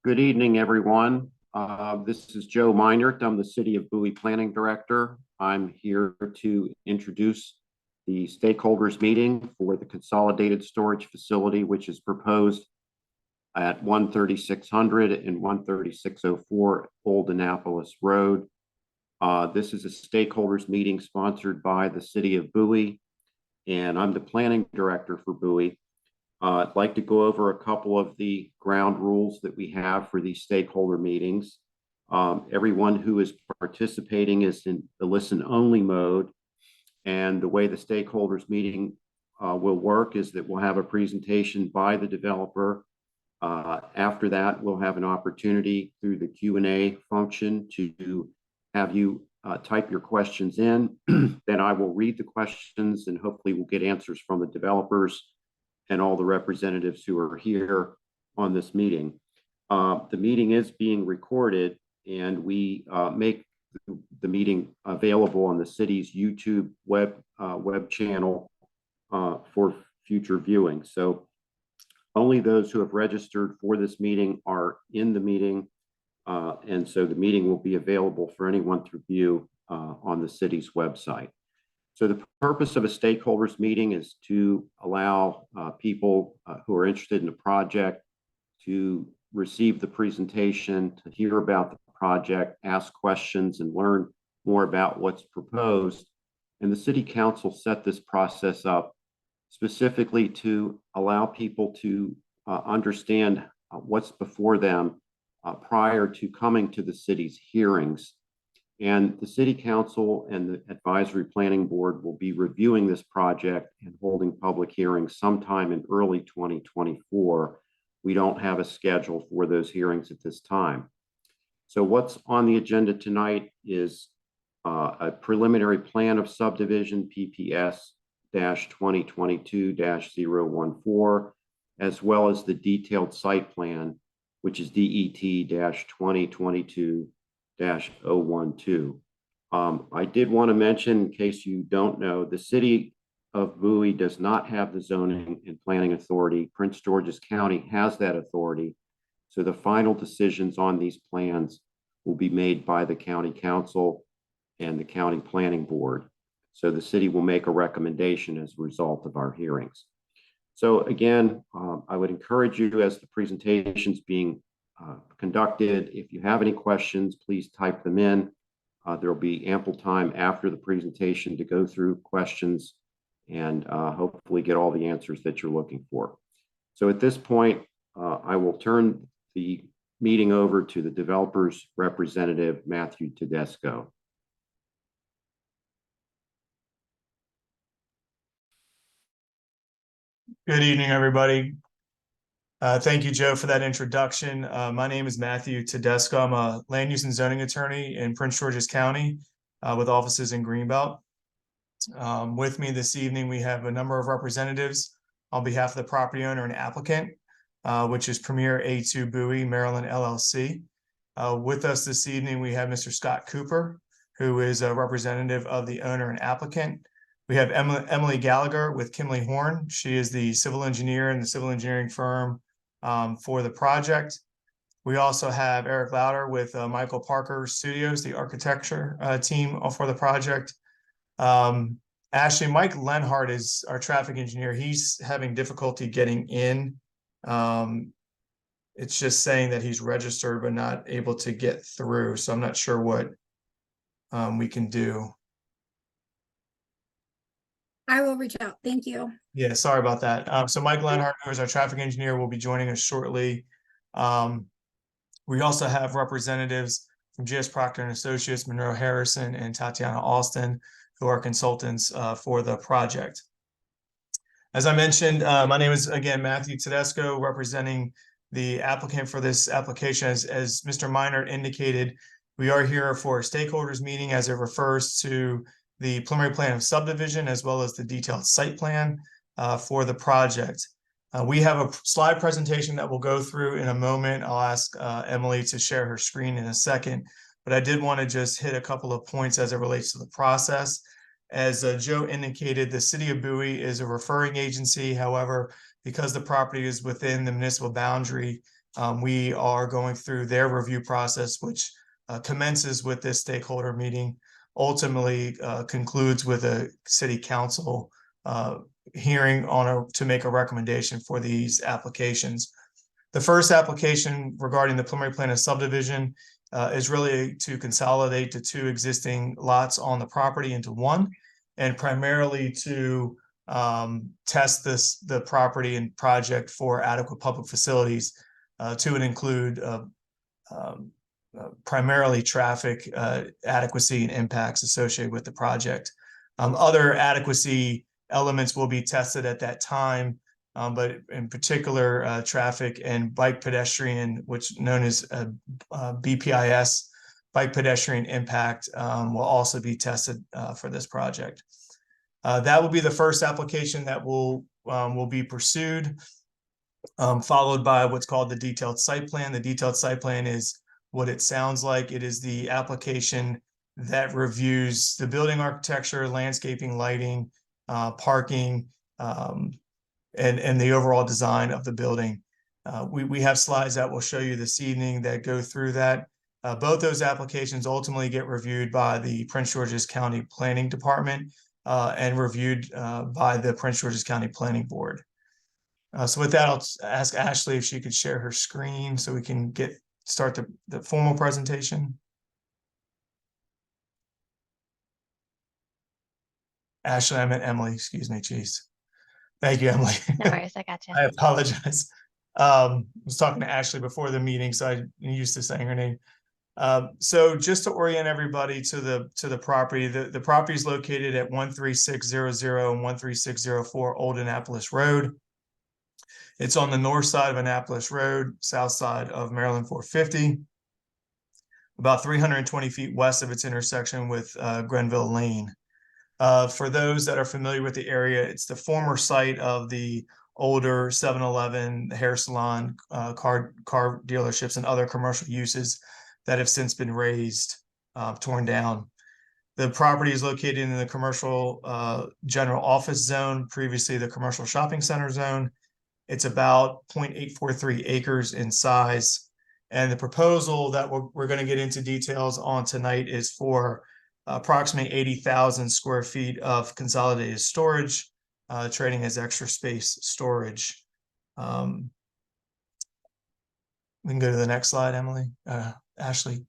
Good evening, everyone. This is Joe Meinert. I'm the City of Bowie Planning Director. I'm here to introduce the stakeholders meeting for the Consolidated Storage Facility, which is proposed at 13600 and 13604 Old Annapolis Road. This is a stakeholders meeting sponsored by the City of Bowie, and I'm the Planning Director for Bowie. I'd like to go over a couple of the ground rules that we have for these stakeholder meetings. Everyone who is participating is in the listen-only mode, and the way the stakeholders meeting will work is that we'll have a presentation by the developer. After that, we'll have an opportunity through the Q&A function to have you type your questions in. Then I will read the questions, and hopefully we'll get answers from the developers and all the representatives who are here on this meeting. The meeting is being recorded, and we make the meeting available on the city's YouTube web channel for future viewing. So only those who have registered for this meeting are in the meeting, and so the meeting will be available for anyone to view on the city's website. So the purpose of a stakeholders meeting is to allow people who are interested in the project to receive the presentation, to hear about the project, ask questions, and learn more about what's proposed. And the City Council set this process up specifically to allow people to understand what's before them prior to coming to the city's hearings. And the City Council and the Advisory Planning Board will be reviewing this project and holding public hearings sometime in early 2024. We don't have a schedule for those hearings at this time. So what's on the agenda tonight is a preliminary plan of subdivision, PPS-2022-014, as well as the detailed site plan, which is DET-2022-012. I did want to mention, in case you don't know, the City of Bowie does not have the zoning and planning authority. Prince George's County has that authority. So the final decisions on these plans will be made by the County Council and the County Planning Board. So the city will make a recommendation as a result of our hearings. So again, I would encourage you, as the presentation's being conducted, if you have any questions, please type them in. There will be ample time after the presentation to go through questions and hopefully get all the answers that you're looking for. So at this point, I will turn the meeting over to the developer's representative, Matthew Tedesco. Good evening, everybody. Thank you, Joe, for that introduction. My name is Matthew Tedesco. I'm a land use and zoning attorney in Prince George's County with offices in Greenbelt. With me this evening, we have a number of representatives on behalf of the property owner and applicant, which is Premier A2 Bowie, Maryland, LLC. With us this evening, we have Mr. Scott Cooper, who is a representative of the owner and applicant. We have Emily Gallagher with Kimley Horn. She is the civil engineer in the civil engineering firm for the project. We also have Eric Lauder with Michael Parker Studios, the architecture team for the project. Actually, Mike Lenhart is our traffic engineer. He's having difficulty getting in. It's just saying that he's registered but not able to get through. So I'm not sure what we can do. I will reach out. Thank you. Yeah, sorry about that. So Mike Lenhart, who is our traffic engineer, will be joining us shortly. We also have representatives from GS Proctor and Associates, Monroe Harrison and Tatiana Austin, who are consultants for the project. As I mentioned, my name is, again, Matthew Tedesco, representing the applicant for this application. As Mr. Meinert indicated, we are here for a stakeholders meeting as it refers to the preliminary plan of subdivision, as well as the detailed site plan for the project. We have a slide presentation that we'll go through in a moment. I'll ask Emily to share her screen in a second, but I did want to just hit a couple of points as it relates to the process. As Joe indicated, the City of Bowie is a referring agency. However, because the property is within the municipal boundary, We are going through their review process, which commences with this stakeholder meeting, ultimately concludes with a city council hearing to make a recommendation for these applications. The first application regarding the preliminary plan of subdivision is really to consolidate the two existing lots on the property into one, and primarily to test the property and project for adequate public facilities to and include primarily traffic adequacy and impacts associated with the project. Other adequacy elements will be tested at that time, but in particular, traffic and bike pedestrian, which known as BPIS, bike pedestrian impact, will also be tested for this project. That will be the first application that will be pursued, followed by what's called the detailed site plan. The detailed site plan is what it sounds like. It is the application that reviews the building architecture, landscaping, lighting, parking, and the overall design of the building. We have slides that will show you this evening that go through that. Both those applications ultimately get reviewed by the Prince George's County Planning Department and reviewed by the Prince George's County Planning Board. So with that, I'll ask Ashley if she could share her screen so we can start the formal presentation. Ashley, I meant Emily, excuse me, geez. Thank you, Emily. No worries, I got you. I apologize. I was talking to Ashley before the meeting, so I'm used to saying her name. So just to orient everybody to the property, the property is located at 13600 and 13604 Old Annapolis Road. It's on the north side of Annapolis Road, south side of Maryland 450, about 320 feet west of its intersection with Grenville Lane. For those that are familiar with the area, it's the former site of the older 7-Eleven, hair salon, car dealerships, and other commercial uses that have since been razed, torn down. The property is located in the commercial general office zone, previously the commercial shopping center zone. It's about 0.843 acres in size. And the proposal that we're going to get into details on tonight is for approximately 80,000 square feet of consolidated storage, trading as extra space storage. We can go to the next slide, Emily. Ashley,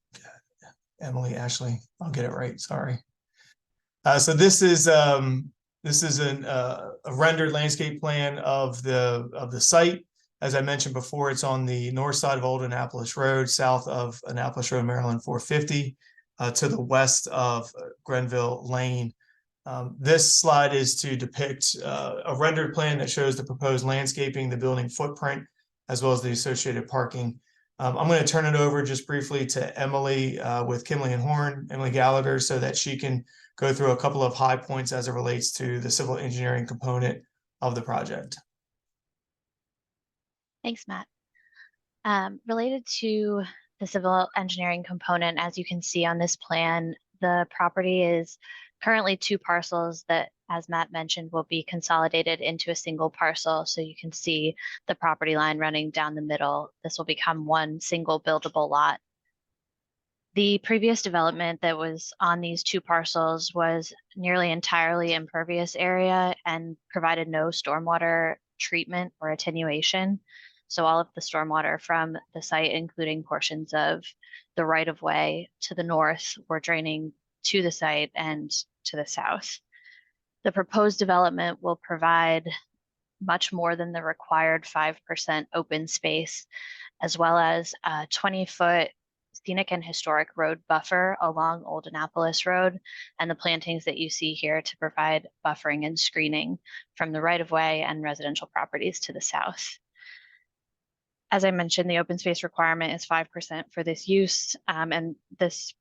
Ashley, I'll get it right. Sorry. So this is a rendered landscape plan of the site. As I mentioned before, it's on the north side of Old Annapolis Road, south of Annapolis Road, Maryland 450, to the west of Grenville Lane. This slide is to depict a rendered plan that shows the proposed landscaping, the building footprint, as well as the associated parking. I'm going to turn it over just briefly to Emily with Kimley and Horn, Emily Gallagher, so that she can go through a couple of high points as it relates to the civil engineering component of the project. Thanks, Matt. Related to the civil engineering component, as you can see on this plan, the property is currently two parcels that, as Matt mentioned, will be consolidated into a single parcel. So you can see the property line running down the middle. This will become one single buildable lot. The previous development that was on these two parcels was nearly entirely impervious area and provided no stormwater treatment or attenuation. So all of the stormwater from the site, including portions of the right-of-way to the north, were draining to the site and to the south. The proposed development will provide much more than the required 5% open space, as well as a 20-foot scenic and historic road buffer along Old Annapolis Road, and the plantings that you see here to provide buffering and screening from the right-of-way and residential properties to the south. As I mentioned, the open space requirement is 5% for this use, and this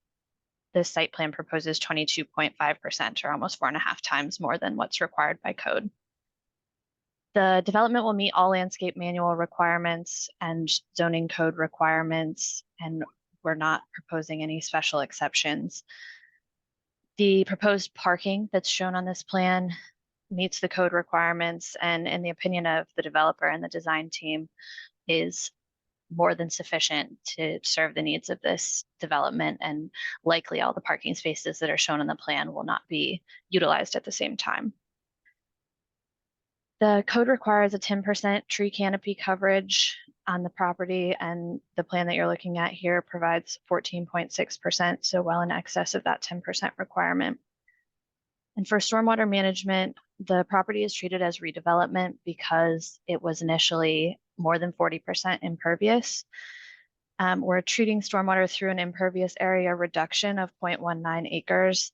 site plan proposes 22.5%, or almost 4.5 times more than what's required by code. The development will meet all landscape manual requirements and zoning code requirements, and we're not proposing any special exceptions. The proposed parking that's shown on this plan meets the code requirements, and in the opinion of the developer and the design team, is more than sufficient to serve the needs of this development, and likely all the parking spaces that are shown on the plan will not be utilized at the same time. The code requires a 10% tree canopy coverage on the property, and the plan that you're looking at here provides 14.6%, so well in excess of that 10% requirement. And for stormwater management, the property is treated as redevelopment because it was initially more than 40% impervious. We're treating stormwater through an impervious area reduction of 0.19 acres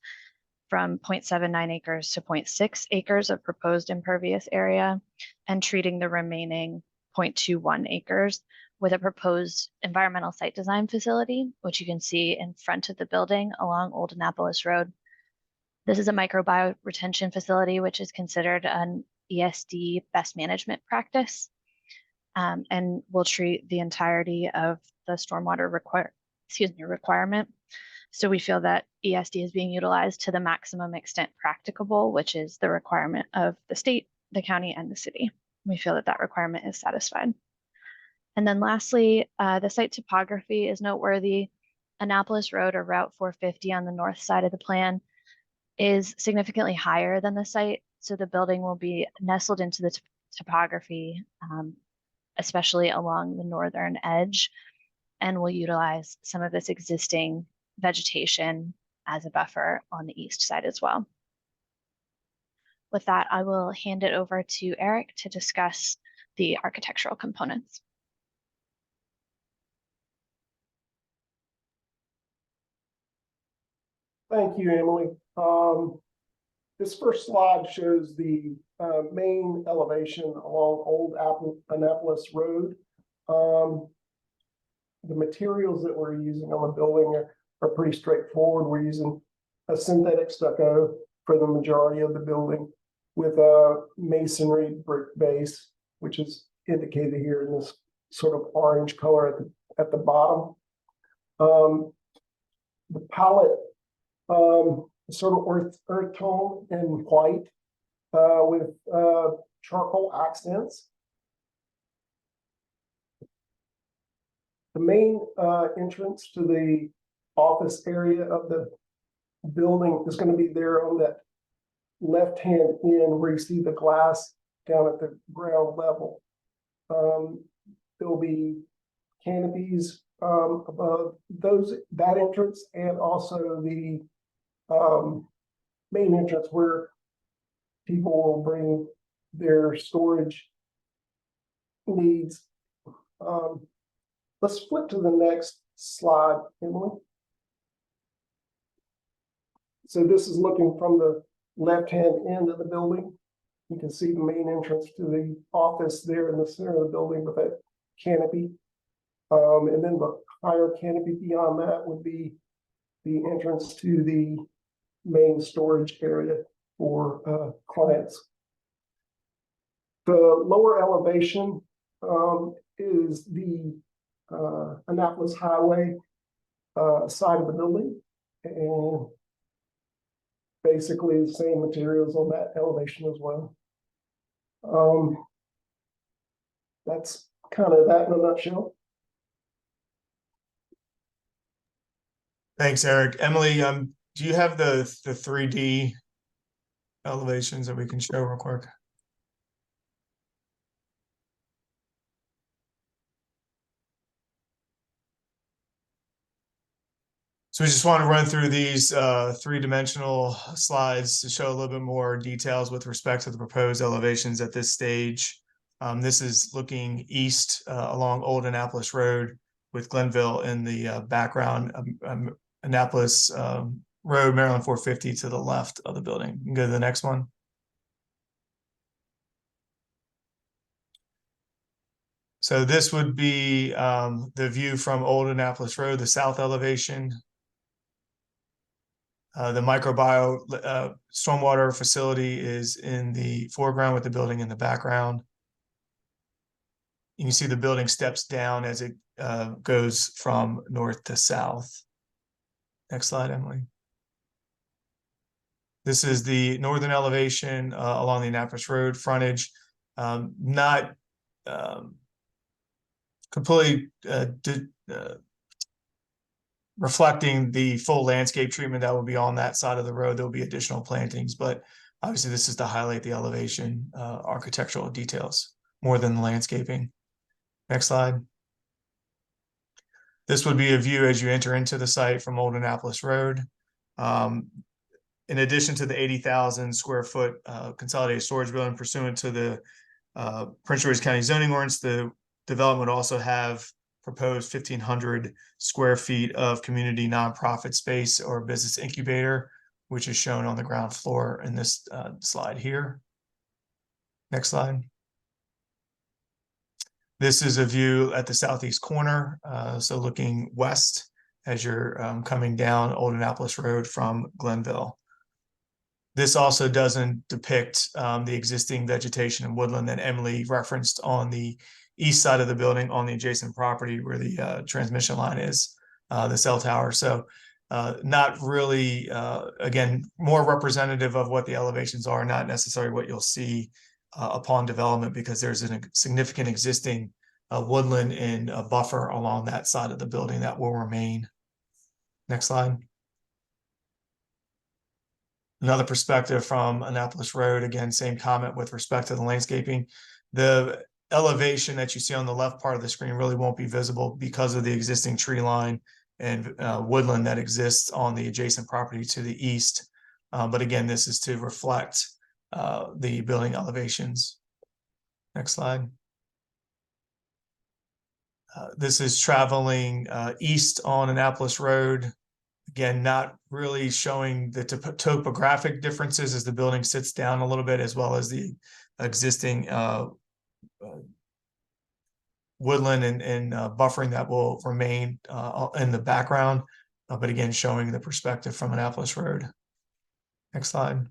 from 0.79 acres to 0.6 acres of proposed impervious area, and treating the remaining 0.21 acres with a proposed environmental site design facility, which you can see in front of the building along Old Annapolis Road. This is a microbiome retention facility, which is considered an ESD best management practice, and will treat the entirety of the stormwater requirement. So we feel that ESD is being utilized to the maximum extent practicable, which is the requirement of the state, the county, and the city. We feel that that requirement is satisfied. And then lastly, the site topography is noteworthy. Annapolis Road, or Route 450 on the north side of the plan, is significantly higher than the site. So the building will be nestled into the topography, especially along the northern edge, and will utilize some of this existing vegetation as a buffer on the east side as well. With that, I will hand it over to Eric to discuss the architectural components. Thank you, Emily. This first slide shows the main elevation along Old Annapolis Road. The materials that we're using on the building are pretty straightforward. We're using a synthetic stucco for the majority of the building with a masonry brick base, which is indicated here in this sort of orange color at the bottom. The palette sort of earth tone and white with charcoal accents. The main entrance to the office area of the building is going to be there on that left-hand end where you see the glass down at the ground level. There'll be canopies above that entrance, and also the main entrance where people will bring their storage needs. Let's flip to the next slide, Emily. So this is looking from the left-hand end of the building. You can see the main entrance to the office there in the center of the building with that canopy. And then the higher canopy beyond that would be the entrance to the main storage area for clients. The lower elevation is the Annapolis Highway side of the building, and basically the same materials on that elevation as well. That's kind of that in a nutshell. Thanks, Eric. Emily, do you have the 3D elevations that we can show real quick? So we just want to run through these three-dimensional slides to show a little bit more details with respect to the proposed elevations at this stage. This is looking east along Old Annapolis Road with Glenville in the background. Annapolis Road, Maryland 450 to the left of the building. You can go to the next one. So this would be the view from Old Annapolis Road, the south elevation. The microbiome stormwater facility is in the foreground with the building in the background. You can see the building steps down as it goes from north to south. Next slide, Emily. This is the northern elevation along the Annapolis Road frontage. Not completely reflecting the full landscape treatment that will be on that side of the road. There'll be additional plantings, but obviously this is to highlight the elevation, architectural details more than the landscaping. Next slide. This would be a view as you enter into the site from Old Annapolis Road. In addition to the 80,000 square foot consolidated storage building pursuant to the Prince George's County zoning ordinance, the development would also have proposed 1,500 square feet of community nonprofit space or business incubator, which is shown on the ground floor in this slide here. Next slide. This is a view at the southeast corner, so looking west as you're coming down Old Annapolis Road from Glenville. This also doesn't depict the existing vegetation and woodland that Emily referenced on the east side of the building on the adjacent property where the transmission line is, the cell tower. So not really, again, more representative of what the elevations are, not necessarily what you'll see upon development, because there's a significant existing woodland and a buffer along that side of the building that will remain. Next slide. Another perspective from Annapolis Road. Again, same comment with respect to the landscaping. The elevation that you see on the left part of the screen really won't be visible because of the existing tree line and woodland that exists on the adjacent property to the east. But again, this is to reflect the building elevations. Next slide. This is traveling east on Annapolis Road. Again, not really showing the topographic differences as the building sits down a little bit, as well as the existing woodland and buffering that will remain in the background. But again, showing the perspective from Annapolis Road. Next slide.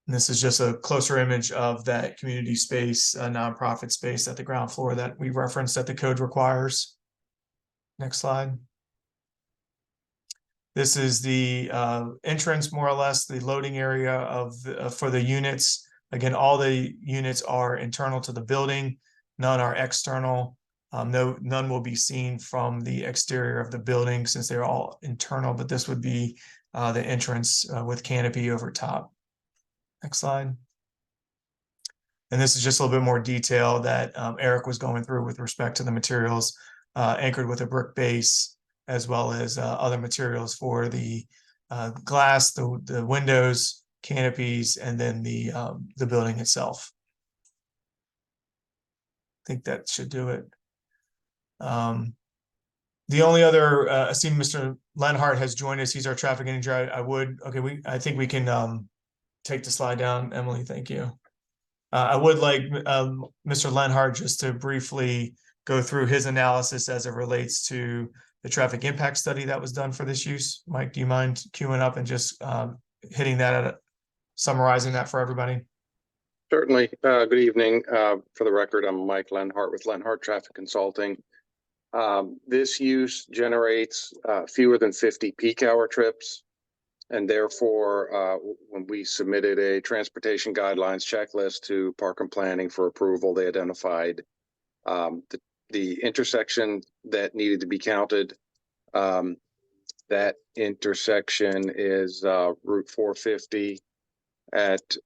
And this is just a closer image of that community space, nonprofit space at the ground floor that we referenced that the code requires. Next slide. This is the entrance, more or less, the loading area of for the units. Again, all the units are internal to the building. None are external. None will be seen from the exterior of the building since they're all internal, but this would be the entrance with canopy over top. Next slide. And this is just a little bit more detail that Eric was going through with respect to the materials, anchored with a brick base, as well as other materials for the glass, the windows, canopies, and then the building itself. I think that should do it. The only other, I see Mr. Lenhart has joined us. He's our traffic engineer. I think we can take the slide down, Emily. Thank you. I would like Mr. Lenhart just to briefly go through his analysis as it relates to the traffic impact study that was done for this use. Mike, do you mind queuing up and just hitting that, summarizing that for everybody? Certainly. Good evening. For the record, I'm Mike Lenhart with Lenhart Traffic Consulting. This use generates fewer than 50 peak hour trips. And therefore, when we submitted a transportation guidelines checklist to Park and Planning for approval, they identified the intersection that needed to be counted. That intersection is Route 450 at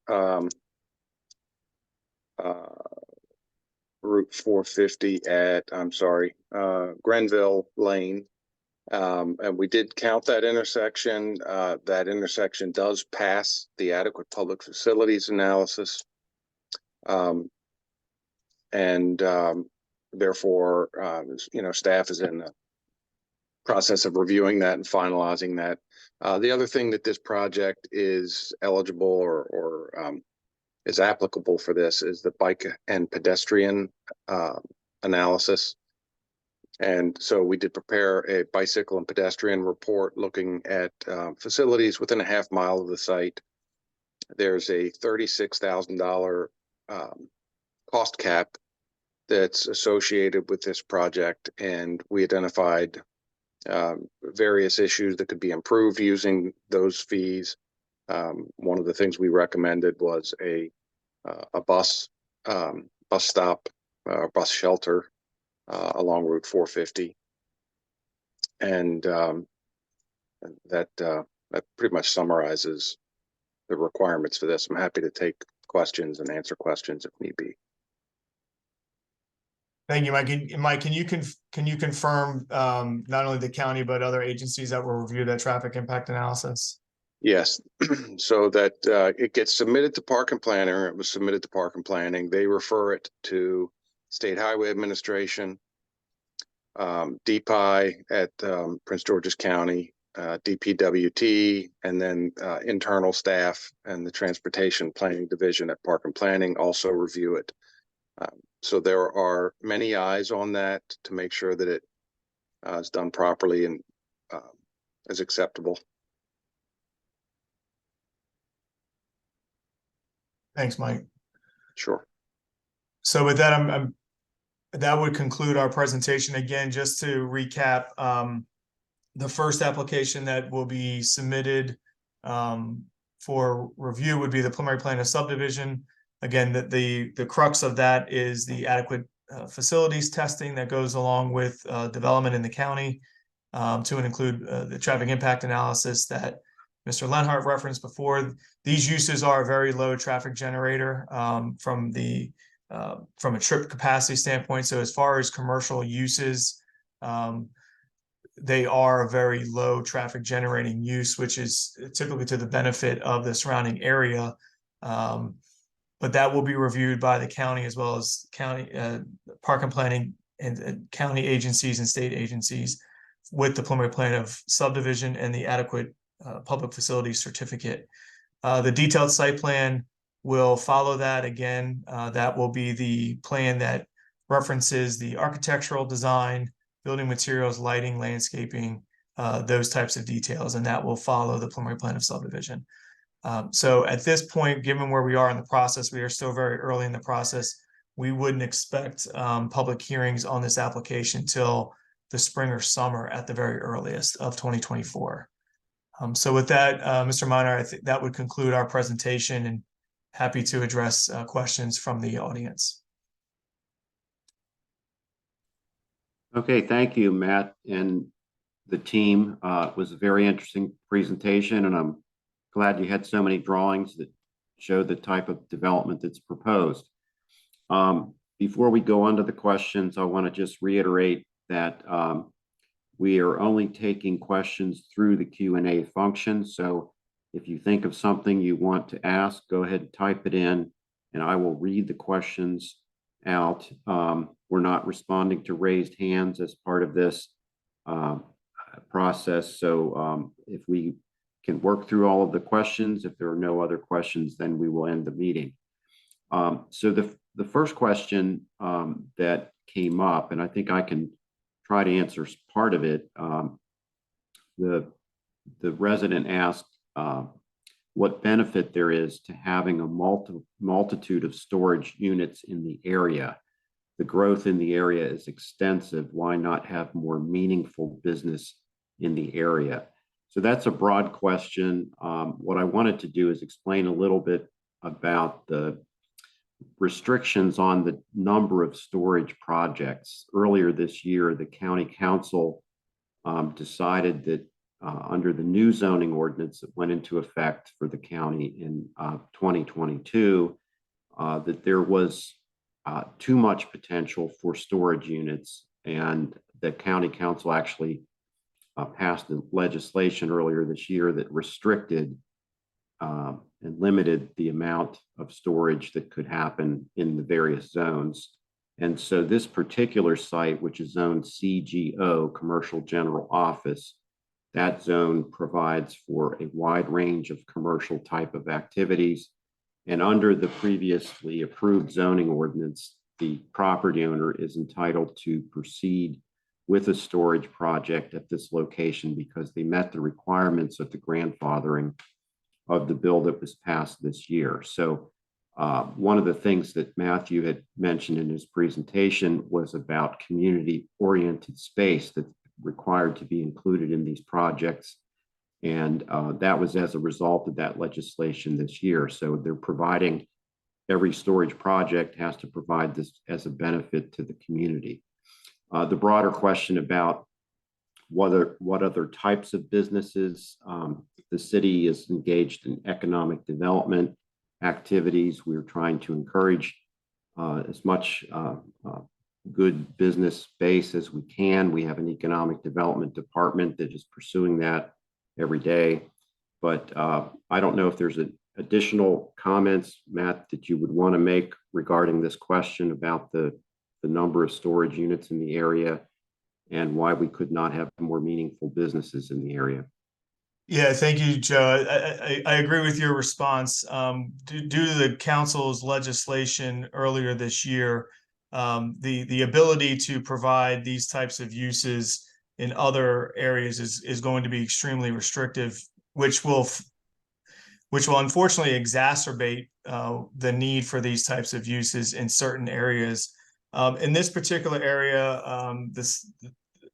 Route 450 at, Grenville Lane. And we did count that intersection. That intersection does pass the adequate public facilities analysis. Therefore, staff is in the process of reviewing that and finalizing that. The other thing that this project is eligible or is applicable for this is the bike and pedestrian analysis. And so we did prepare a bicycle and pedestrian report looking at facilities within a half mile of the site. There's a $36,000 cost cap that's associated with this project, and we identified various issues that could be improved using those fees. One of the things we recommended was a bus stop bus shelter along Route 450. And that pretty much summarizes the requirements for this. I'm happy to take questions and answer questions if need be. Thank you, Mike. Mike, can you confirm not only the county but other agencies that will review that traffic impact analysis? Yes, so that it gets submitted to Park and Planner. It was submitted to Park and Planning. They refer it to State Highway Administration, DPI at Prince George's County, DPWT, and then internal staff and the Transportation Planning Division at Park and Planning also review it. So there are many eyes on that to make sure that it is done properly and is acceptable. Thanks, Mike. Sure. So with that, that would conclude our presentation. Again, just to recap, the first application that will be submitted for review would be the preliminary plan of subdivision. Again, the crux of that is the adequate facilities testing that goes along with development in the county, to include the traffic impact analysis that Mr. Lenhart referenced before. These uses are a very low traffic generator from a trip capacity standpoint. So as far as commercial uses, they are a very low traffic generating use, which is typically to the benefit of the surrounding area. But that will be reviewed by the county as well as county Park and Planning and county agencies and state agencies with the preliminary plan of subdivision and the adequate public facilities certificate. The detailed site plan will follow that. Again, that will be the plan that references the architectural design, building materials, lighting, landscaping, those types of details, and that will follow the preliminary plan of subdivision. So at this point, given where we are in the process, we are still very early in the process. We wouldn't expect public hearings on this application till the spring or summer at the very earliest of 2024. So with that, Mr. Minor, I think that would conclude our presentation, and happy to address questions from the audience. Okay, thank you, Matt and the team. It was a very interesting presentation, and I'm glad you had so many drawings that show the type of development that's proposed. Before we go on to the questions, I want to just reiterate that we are only taking questions through the Q&A function. So if you think of something you want to ask, go ahead and type it in, and I will read the questions out. We're not responding to raised hands as part of this process. So if we can work through all of the questions, if there are no other questions, then we will end the meeting. So the first question that came up, and I think I can try to answer part of it. The resident asked what benefit there is to having a multitude of storage units in the area. The growth in the area is extensive. Why not have more meaningful business in the area? So that's a broad question. What I wanted to do is explain a little bit about the restrictions on the number of storage projects. Earlier this year, the county council decided that under the new zoning ordinance that went into effect for the county in 2022, that there was too much potential for storage units, and the county council actually passed the legislation earlier this year that restricted and limited the amount of storage that could happen in the various zones. And so this particular site, which is zoned CGO, Commercial General Office, that zone provides for a wide range of commercial type of activities. And under the previously approved zoning ordinance, the property owner is entitled to proceed with a storage project at this location because they met the requirements of the grandfathering of the bill that was passed this year. So one of the things that Matthew had mentioned in his presentation was about community-oriented space that's required to be included in these projects. And that was as a result of that legislation this year. So they're providing every storage project has to provide this as a benefit to the community. The broader question about what other types of businesses, the city is engaged in economic development activities. We're trying to encourage as much good business base as we can. We have an economic development department that is pursuing that every day. But I don't know if there's additional comments, Matt, that you would want to make regarding this question about the number of storage units in the area and why we could not have more meaningful businesses in the area. Yeah, thank you, Joe. I agree with your response. Due to the council's legislation earlier this year, the ability to provide these types of uses in other areas is going to be extremely restrictive, which will unfortunately exacerbate the need for these types of uses in certain areas. In this particular area,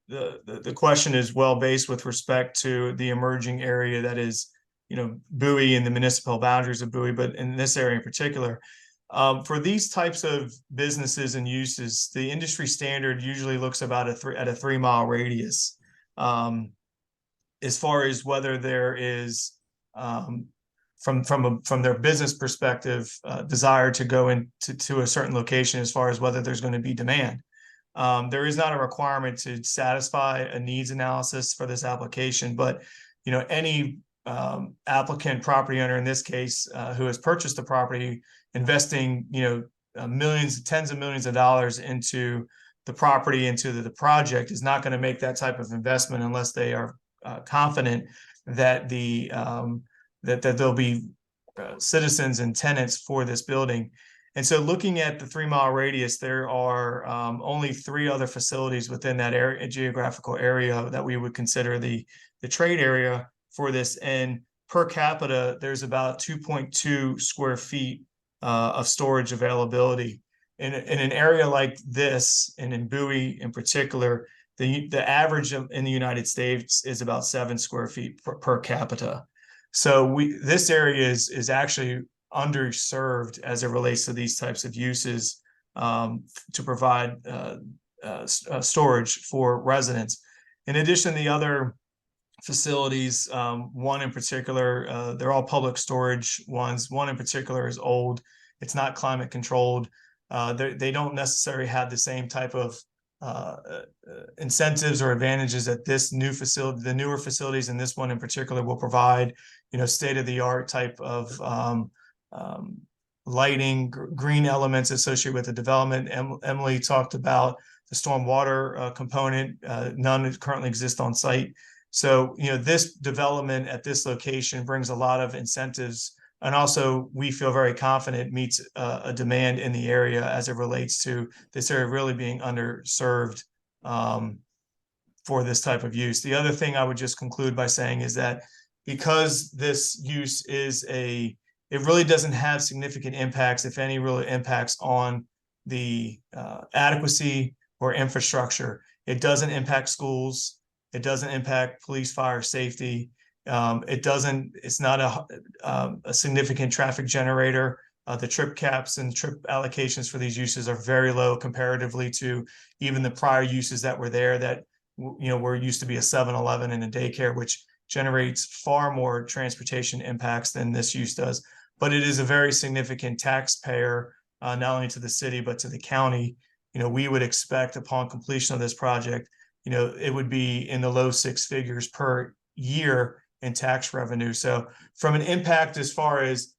the question is well based with respect to the emerging area that is, Bowie and the municipal boundaries of Bowie, but in this area in particular, for these types of businesses and uses, the industry standard usually looks about at a 3 mile radius, as far as whether there is, from their business perspective, desire to go into a certain location, as far as whether there's going to be demand. There is not a requirement to satisfy a needs analysis for this application, but any applicant, property owner in this case, who has purchased the property, investing millions, tens of millions of dollars into the property, into the project, is not going to make that type of investment unless they are confident that that there'll be citizens and tenants for this building. And so looking at the 3 mile radius, there are only 3 other facilities within that area, geographical area, that we would consider the trade area for this. And per capita, there's about 2.2 square feet of storage availability. In an area like this, and in Bowie in particular, the average in the United States is about 7 square feet per capita. So this area is actually underserved as it relates to these types of uses, to provide storage for residents. In addition, the other facilities, one in particular, they're all public storage ones. One in particular is old. It's not climate controlled. They don't necessarily have the same type of incentives or advantages that this new facility, the newer facilities, and this one in particular, will provide. State-of-the-art type of lighting, green elements associated with the development. Emily talked about the stormwater component. None currently exist on site. So, this development at this location brings a lot of incentives, and also we feel very confident meets a demand in the area as it relates to this area really being underserved for this type of use. The other thing I would just conclude by saying is that because this use it really doesn't have significant impacts, if any, really impacts on the adequacy or infrastructure. It doesn't impact schools. It doesn't impact police, fire, safety. It's not a significant traffic generator. The trip caps and trip allocations for these uses are very low comparatively to even the prior uses that were there that, were used to be a 7-Eleven and a daycare, which generates far more transportation impacts than this use does. But it is a very significant taxpayer, not only to the city, but to the county. We would expect upon completion of this project, it would be in the low 6 figures per year in tax revenue. So from an impact as far as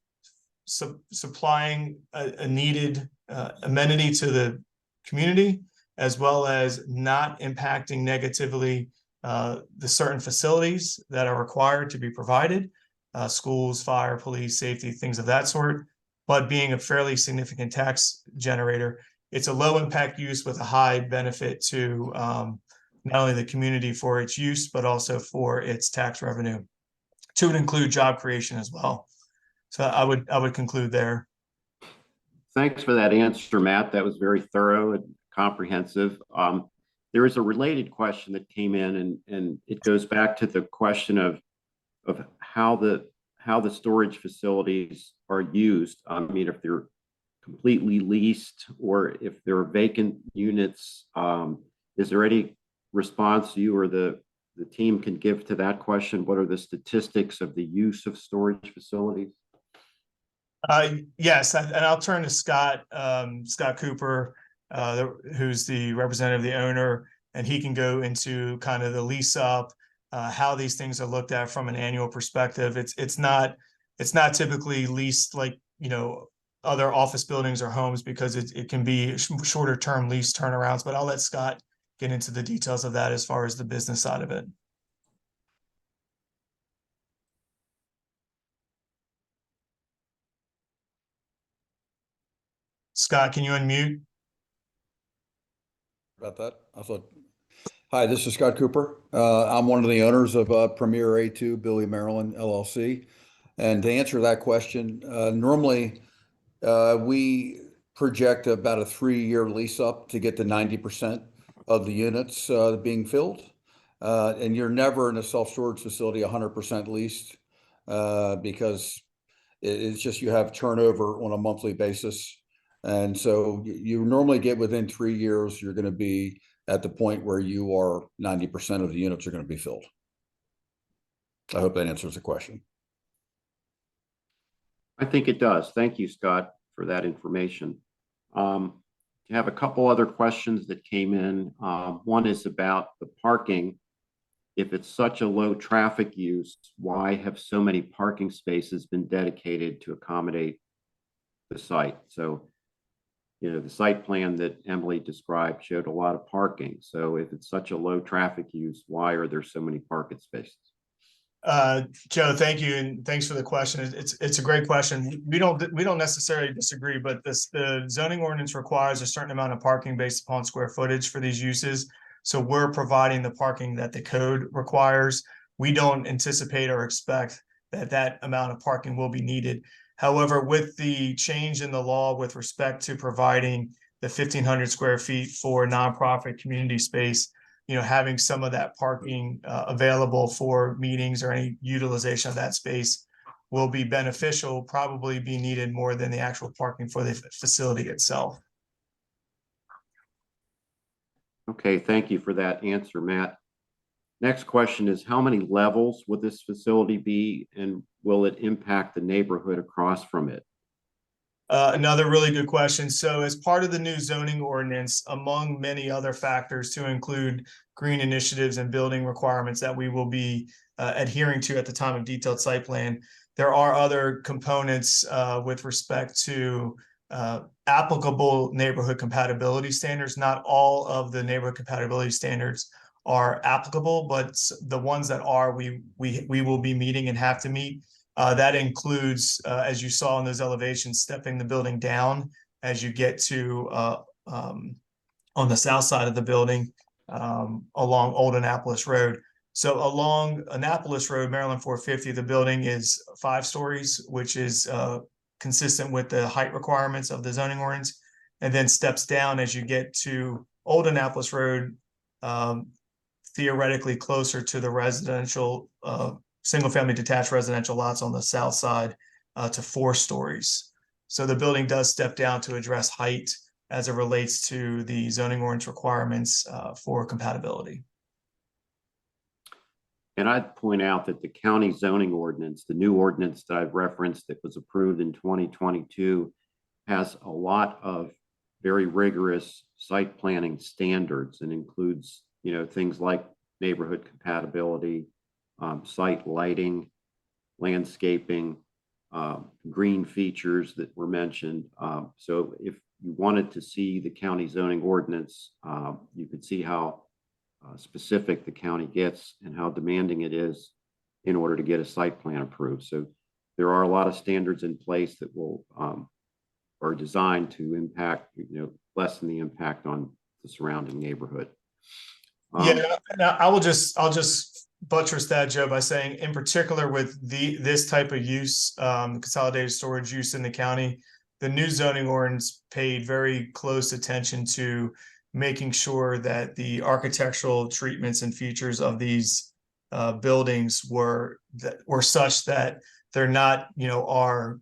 supplying a needed amenity to the community, as well as not impacting negatively the certain facilities that are required to be provided, schools, fire, police, safety, things of that sort, but being a fairly significant tax generator, it's a low impact use with a high benefit to not only the community for its use, but also for its tax revenue, to include job creation as well. So I would conclude there. Thanks for that answer, Matt. That was very thorough and comprehensive. There is a related question that came in, and it goes back to the question of how the storage facilities are used. I mean, if they're completely leased, or if there are vacant units, is there any response you or the team can give to that question? What are the statistics of the use of storage facilities? Yes, and I'll turn to Scott, Scott Cooper, who's the representative of the owner, and he can go into kind of the lease up, how these things are looked at from an annual perspective. It's not typically leased like, you know, other office buildings or homes, because it can be shorter term lease turnarounds, but I'll let Scott get into the details of that as far as the business side of it. Scott, can you unmute? About that, I thought. Hi, this is Scott Cooper. I'm one of the owners of Premier A2 Bowie, Maryland LLC. And to answer that question, normally we project about a 3-year lease up to get to 90% of the units being filled. And you're never in a self-storage facility 100% leased because it's just you have turnover on a monthly basis. And so you normally get within 3 years, you're going to be at the point where you are 90% of the units are going to be filled. I hope that answers the question. I think it does. Thank you, Scott, for that information. I have a couple other questions that came in. One is about the parking. If it's such a low traffic use, why have so many parking spaces been dedicated to accommodate the site? So, you know, the site plan that Emily described showed a lot of parking. So if it's such a low traffic use, why are there so many parking spaces? Joe, thank you, and thanks for the question. It's a great question. We don't necessarily disagree, but the zoning ordinance requires a certain amount of parking based upon square footage for these uses. So we're providing the parking that the code requires. We don't anticipate or expect that amount of parking will be needed. However, with the change in the law with respect to providing the 1,500 square feet for nonprofit community space, you know, having some of that parking available for meetings or any utilization of that space will be beneficial, probably be needed more than the actual parking for the facility itself. Okay, thank you for that answer, Matt. Next question is, how many levels will this facility be, and will it impact the neighborhood across from it? Another really good question. So as part of the new zoning ordinance, among many other factors to include green initiatives and building requirements that we will be adhering to at the time of detailed site plan, there are other components with respect to applicable neighborhood compatibility standards. Not all of the neighborhood compatibility standards are applicable, but the ones that are, we will be meeting and have to meet. That includes, as you saw in those elevations, stepping the building down as you get to on the south side of the building along Old Annapolis Road. So along Annapolis Road, Maryland 450, the building is 5 stories, which is consistent with the height requirements of the zoning ordinance, and then steps down as you get to Old Annapolis Road, theoretically closer to the residential single-family detached residential lots on the south side to 4 stories. So the building does step down to address height as it relates to the zoning ordinance requirements for compatibility. And I'd point out that the county zoning ordinance, the new ordinance that I've referenced that was approved in 2022, has a lot of very rigorous site planning standards and includes, you know, things like neighborhood compatibility, site lighting, landscaping, green features that were mentioned. So if you wanted to see the county zoning ordinance, you could see how specific the county gets and how demanding it is in order to get a site plan approved. So there are a lot of standards in place that will are designed to impact, you know, lessen the impact on the surrounding neighborhood. Yeah, and I'll just buttress that, Joe, by saying, in particular with this type of use, consolidated storage use in the county, the new zoning ordinance paid very close attention to making sure that the architectural treatments and features of these buildings were such that they're not, you know, are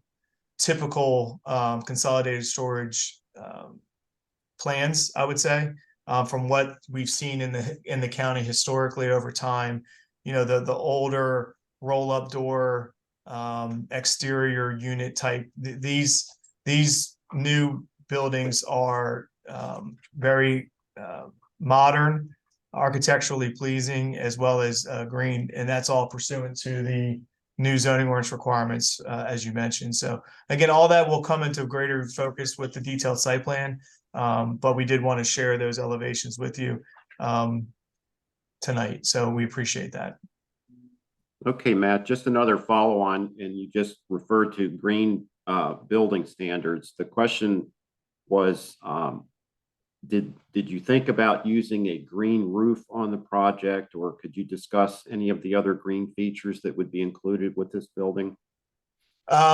typical consolidated storage plans, I would say, from what we've seen in the county historically over time. You know, the older roll-up door exterior unit type. These new buildings are very modern, architecturally pleasing, as well as green, and that's all pursuant to the new zoning ordinance requirements, as you mentioned. So again, all that will come into greater focus with the detailed site plan, but we did want to share those elevations with you tonight. So we appreciate that. Okay, Matt, just another follow on, and you just referred to green building standards. The question was, did you think about using a green roof on the project, or could you discuss any of the other green features that would be included with this building?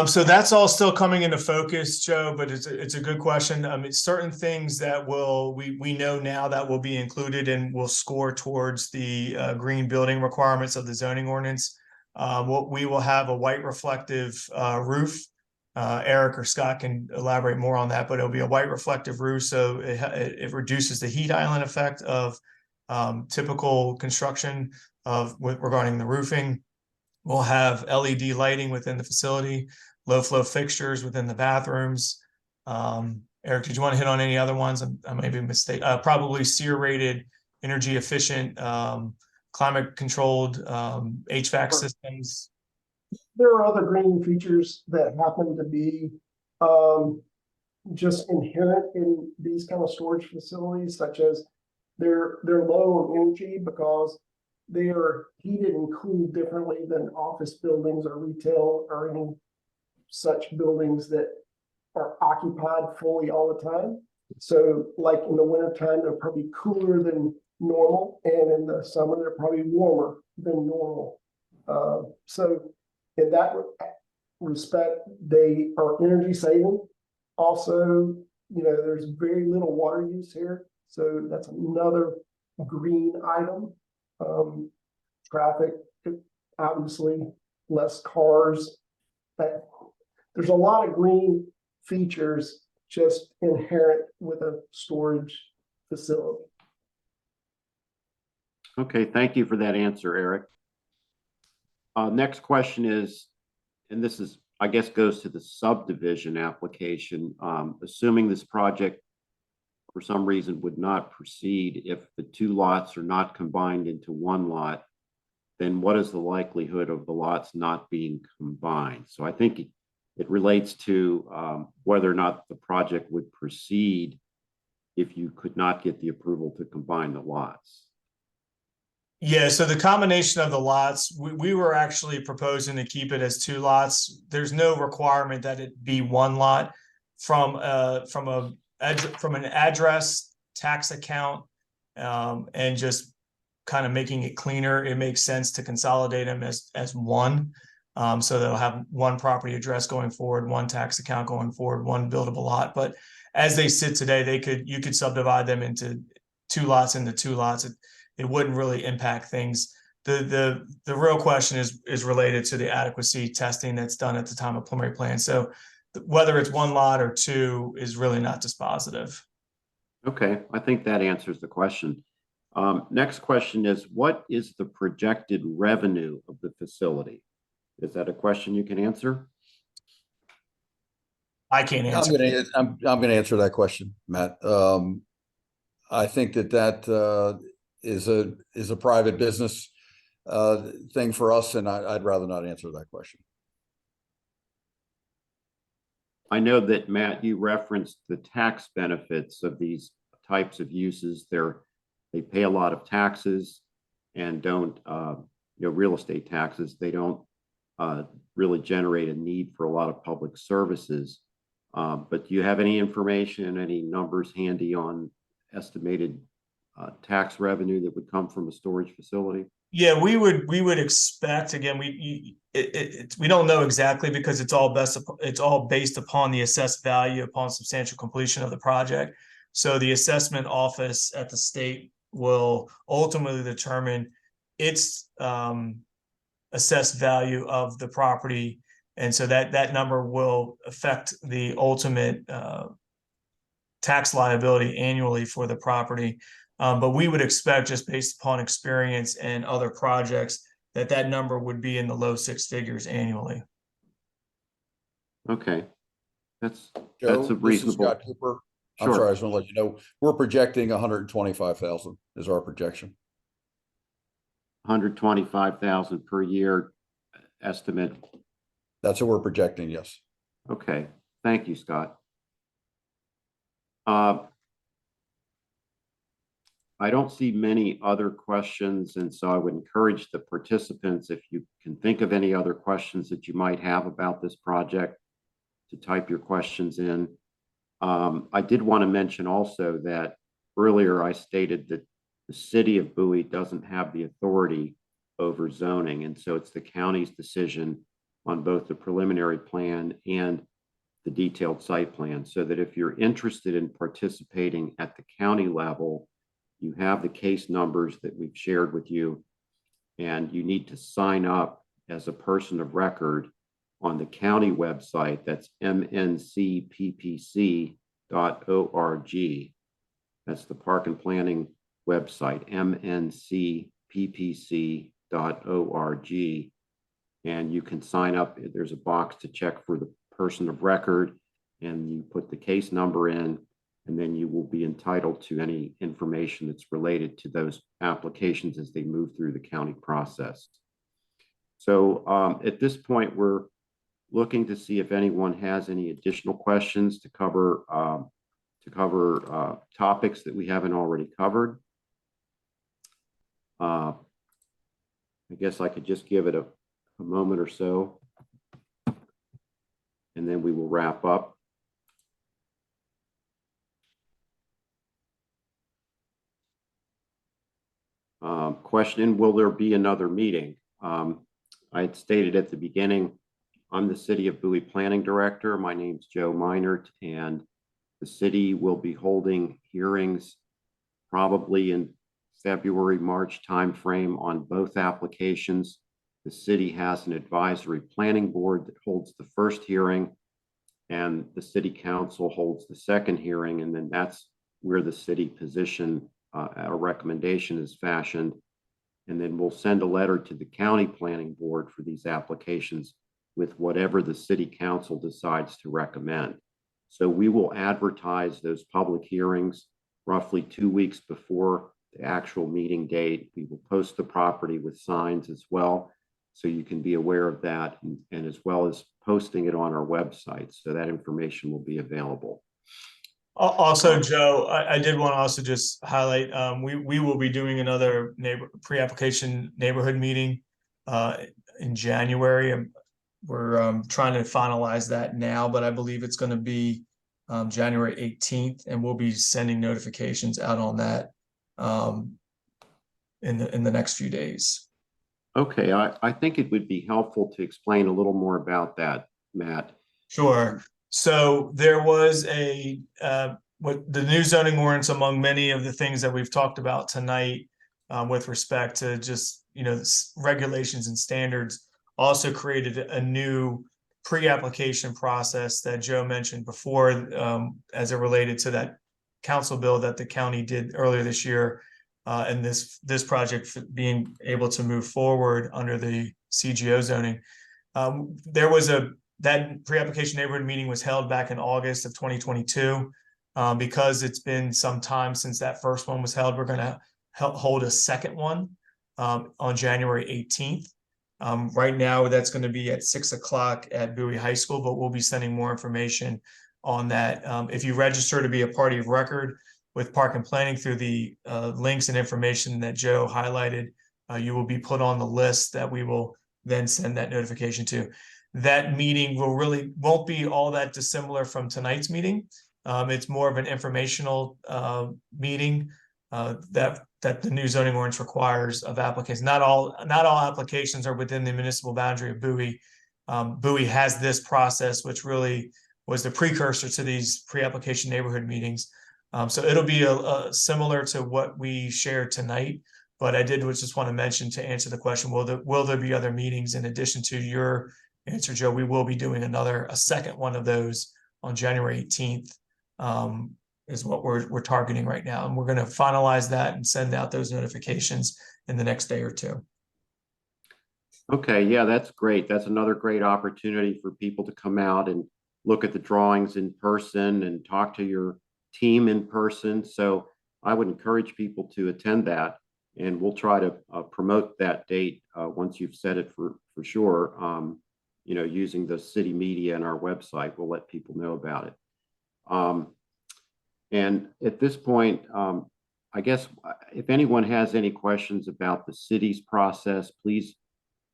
So that's all still coming into focus, Joe, but it's a good question. I mean, certain things that we know now that will be included and will score towards the green building requirements of the zoning ordinance. We will have a white reflective roof. Eric or Scott can elaborate more on that, but it'll be a white reflective roof, so it reduces the heat island effect of typical construction regarding the roofing. We'll have LED lighting within the facility, low flow fixtures within the bathrooms. Eric, did you want to hit on any other ones? I may be mistaken. Probably SEER rated, energy efficient, climate controlled HVAC systems. There are other green features that happen to be just inherent in these kind of storage facilities, such as they're low on energy because they are heated and cooled differently than office buildings or retail or any such buildings that are occupied fully all the time. So like in the wintertime, they're probably cooler than normal, and in the summer, they're probably warmer than normal. So in that respect, they are energy saving. Also, you know, there's very little water use here, so that's another green item. Traffic, obviously, less cars. But there's a lot of green features just inherent with a storage facility. Okay, thank you for that answer, Eric. Next question is, and this is, I guess, goes to the subdivision application. Assuming this project for some reason would not proceed, if the two lots are not combined into one lot, then what is the likelihood of the lots not being combined? So I think it relates to whether or not the project would proceed if you could not get the approval to combine the lots. Yeah, so the combination of the lots, we were actually proposing to keep it as two lots. There's no requirement that it be one lot. From an address, tax account, and just kind of making it cleaner, it makes sense to consolidate them as one. So they'll have one property address going forward, one tax account going forward, one buildable lot. But as they sit today, you could subdivide them into two lots. It wouldn't really impact things. The real question is related to the adequacy testing that's done at the time of preliminary plan. So whether it's one lot or two is really not dispositive. Okay, I think that answers the question. Next question is, what is the projected revenue of the facility? Is that a question you can answer? I can't answer. I'm going to answer that question, Matt. I think that is a private business thing for us, and I'd rather not answer that question. I know that, Matt, you referenced the tax benefits of these types of uses. They pay a lot of taxes and don't, real estate taxes. They don't really generate a need for a lot of public services. But do you have any information, any numbers handy on estimated tax revenue that would come from a storage facility? Yeah, we would expect, again, we don't know exactly because it's all based upon the assessed value upon substantial completion of the project. So the assessment office at the state will ultimately determine its assessed value of the property And so that number will affect the ultimate tax liability annually for the property. But we would expect, just based upon experience and other projects, that number would be in the low six figures annually. Okay. That's Joe, a this is reasonable. Scott Cooper. I'm Sure. sorry, I just want to let you know, we're projecting 125,000 is our projection. 125,000 per year estimate. That's what we're projecting, yes. Okay, thank you, Scott. I don't see many other questions, and so I would encourage the participants, if you can think of any other questions that you might have about this project, to type your questions in. I did want to mention also that earlier I stated that the city of Bowie doesn't have the authority over zoning, and so it's the county's decision on both the preliminary plan and the detailed site plan. So that if you're interested in participating at the county level, you have the case numbers that we've shared with you, and you need to sign up as a person of record on the county website. That's mncppc.org. That's the Park and Planning website, mncppc.org. And you can sign up. There's a box to check for the person of record, and you put the case number in, and then you will be entitled to any information that's related to those applications as they move through the county process. So at this point, we're looking to see if anyone has any additional questions to cover topics that we haven't already covered. I guess I could just give it a moment or so, and then we will wrap up. Question, will there be another meeting? I had stated at the beginning, I'm the City of Bowie Planning Director. My name's Joe Meinert, and the city will be holding hearings probably in February, March timeframe on both applications. The city has an advisory planning board that holds the first hearing, and the city council holds the second hearing, and then that's where the city position, a recommendation is fashioned. And then we'll send a letter to the county planning board for these applications with whatever the city council decides to recommend. So we will advertise those public hearings roughly 2 weeks before the actual meeting date. We will post the property with signs as well, so you can be aware of that, and as well as posting it on our website, so that information will be available. Also, Joe, I did want to also just highlight, we will be doing another pre-application neighborhood meeting in January. We're trying to finalize that now, but I believe it's going to be January 18th, and we'll be sending notifications out on that in the next few days. Okay, I think it would be helpful to explain a little more about that, Matt. Sure. So there was what the new zoning ordinance, among many of the things that we've talked about tonight, with respect to just, regulations and standards, also created a new pre-application process that Joe mentioned before, as it related to that council bill that the county did earlier this year, and this project being able to move forward under the CGO zoning. There was that pre-application neighborhood meeting was held back in August of 2022. Because it's been some time since that first one was held, we're going to hold a second one on January 18th. Right now, that's going to be at 6 o'clock at Bowie High School, but we'll be sending more information on that. If you register to be a party of record with Park and Planning through the links and information that Joe highlighted, you will be put on the list that we will then send that notification to. That meeting won't be all that dissimilar from tonight's meeting. It's more of an informational meeting that the new zoning ordinance requires of applicants. Not all applications are within the municipal boundary of Bowie. Bowie has this process, which really was the precursor to these pre-application neighborhood meetings. So it'll be similar to what we shared tonight. But I did just want to mention, to answer the question, will there be other meetings in addition to your answer, Joe, we will be doing a second one of those on January 18th. Is what we're targeting right now. And we're going to finalize that and send out those notifications in the next day or two. Okay, yeah, that's great. That's another great opportunity for people to come out and look at the drawings in person and talk to your team in person. So I would encourage people to attend that, and we'll try to promote that date once you've said it for sure. You know, using the city media and our website, we'll let people know about it. And at this point, I guess if anyone has any questions about the city's process, please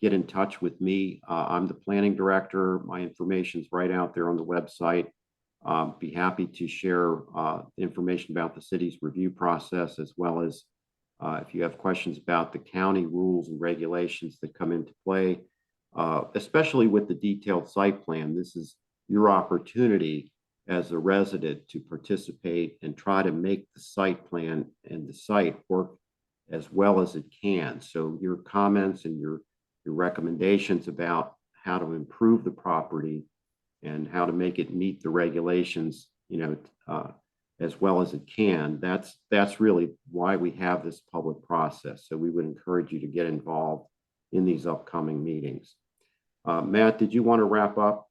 get in touch with me. I'm the planning director. My information's right out there on the website. Be happy to share information about the city's review process, as well as if you have questions about the county rules and regulations that come into play, especially with the detailed site plan. This is your opportunity as a resident to participate and try to make the site plan and the site work as well as it can. So your comments and your recommendations about how to improve the property and how to make it meet the regulations, you know, as well as it can. That's really why we have this public process. So we would encourage you to get involved in these upcoming meetings. Matt, did you want to wrap up?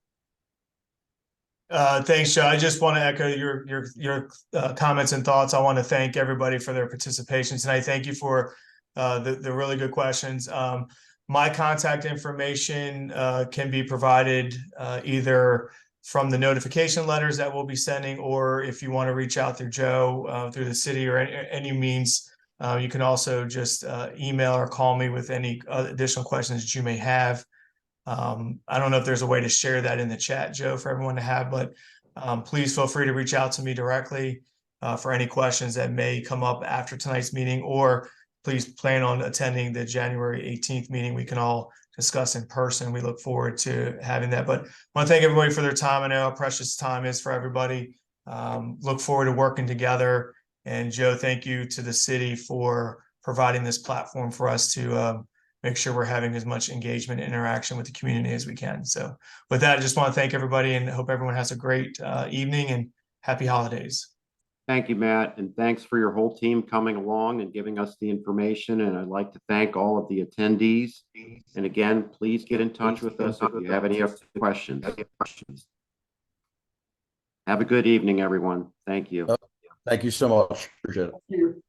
Thanks, Joe. I just want to echo your comments and thoughts. I want to thank everybody for their participation tonight. Thank you for the really good questions. My contact information can be provided either from the notification letters that we'll be sending, or if you want to reach out through Joe through the city or any means, you can also just email or call me with any additional questions that you may have. I don't know if there's a way to share that in the chat, Joe, for everyone to have, but please feel free to reach out to me directly for any questions that may come up after tonight's meeting, or please plan on attending the January 18th meeting. We can all discuss in person. We look forward to having that. But I want to thank everybody for their time. I know how precious time is for everybody. Look forward to working together. And Joe, thank you to the city for providing this platform for us to make sure we're having as much engagement and interaction with the community as we can. So with that, I just want to thank everybody and hope everyone has a great evening and happy holidays. Thank you, Matt, and thanks for your whole team coming along and giving us the information. And I'd like to thank all of the attendees. And again, please get in touch with us if you have any other questions. Have a good evening, everyone. Thank you. Thank you so much. Appreciate it. Thank you.